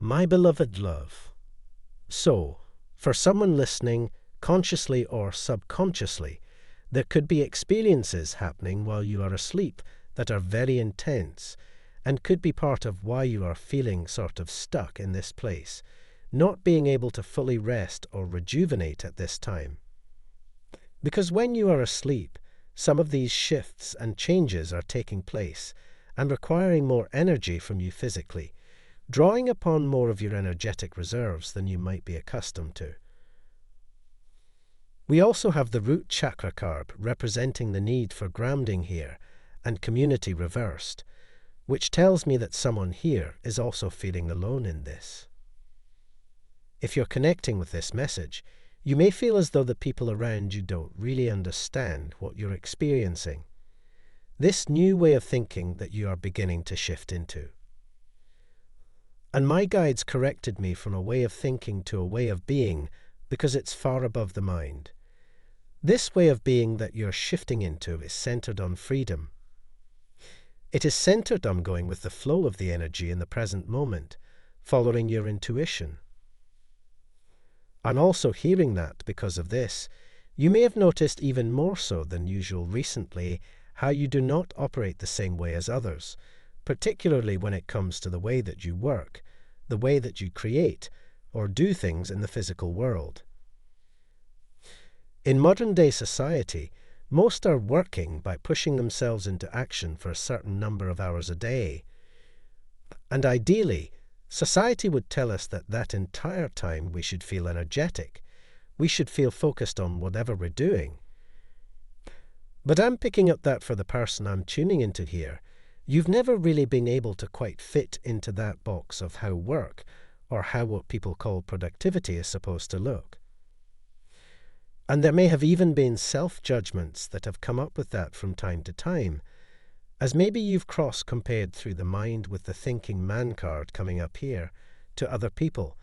My beloved love. So, for someone listening, consciously or subconsciously, there could be experiences happening while you are asleep that are very intense and could be part of why you are feeling sort of stuck in this place, not being able to fully rest or rejuvenate at this time. Because when you are asleep, some of these shifts and changes are taking place and requiring more energy from you physically, drawing upon more of your energetic reserves than you might be accustomed to. We also have the root chakra card representing the need for grounding here and community reversed, which tells me that someone here is also feeling alone in this. If you're connecting with this message, you may feel as though the people around you don't really understand what you're experiencing. This new way of thinking that you are beginning to shift into. And my guides corrected me from a way of thinking to a way of being because it's far above the mind. This way of being that you're shifting into is centered on freedom. It is centered on going with the flow of the energy in the present moment, following your intuition. I'm also hearing that because of this, you may have noticed even more so than usual recently how you do not operate the same way as others, particularly when it comes to the way that you work, the way that you create, or do things in the physical world. In modern-day society, most are working by pushing themselves into action for a certain number of hours a day. And ideally, society would tell us that that entire time we should feel energetic. We should feel focused on whatever we're doing. But I'm picking up that for the person I'm tuning into here, you've never really been able to quite fit into that box of how work, or how what people call productivity is supposed to look. And there may have even been self-judgments that have come up with that from time to time, as maybe you've cross-compared through the mind with the thinking man card coming up here to other people,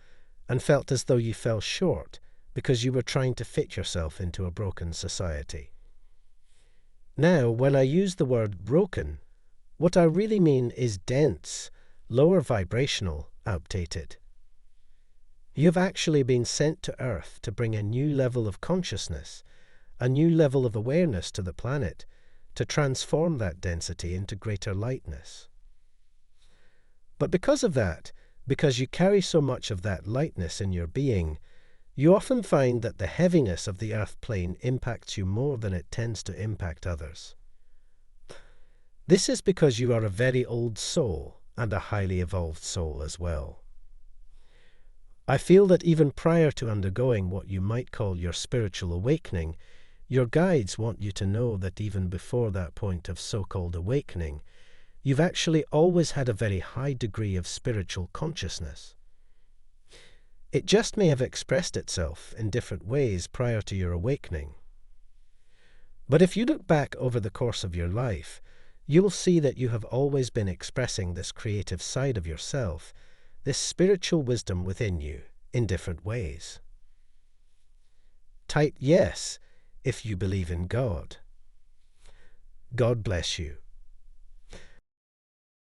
and felt as though you fell short because you were trying to fit yourself into a broken society. Now, when I use the word broken, what I really mean is dense, lower vibrational, outdated. You've actually been sent to Earth to bring a new level of consciousness, a new level of awareness to the planet, to transform that density into greater lightness. But because of that, because you carry so much of that lightness in your being, you often find that the heaviness of the earth plane impacts you more than it tends to impact others. This is because you are a very old soul and a highly evolved soul as well. I feel that even prior to undergoing what you might call your spiritual awakening, your guides want you to know that even before that point of so-called awakening, you've actually always had a very high degree of spiritual consciousness. It just may have expressed itself in different ways prior to your awakening. But if you look back over the course of your life, you will see that you have always been expressing this creative side of yourself, this spiritual wisdom within you, in different ways. Type yes if you believe in God. God bless you.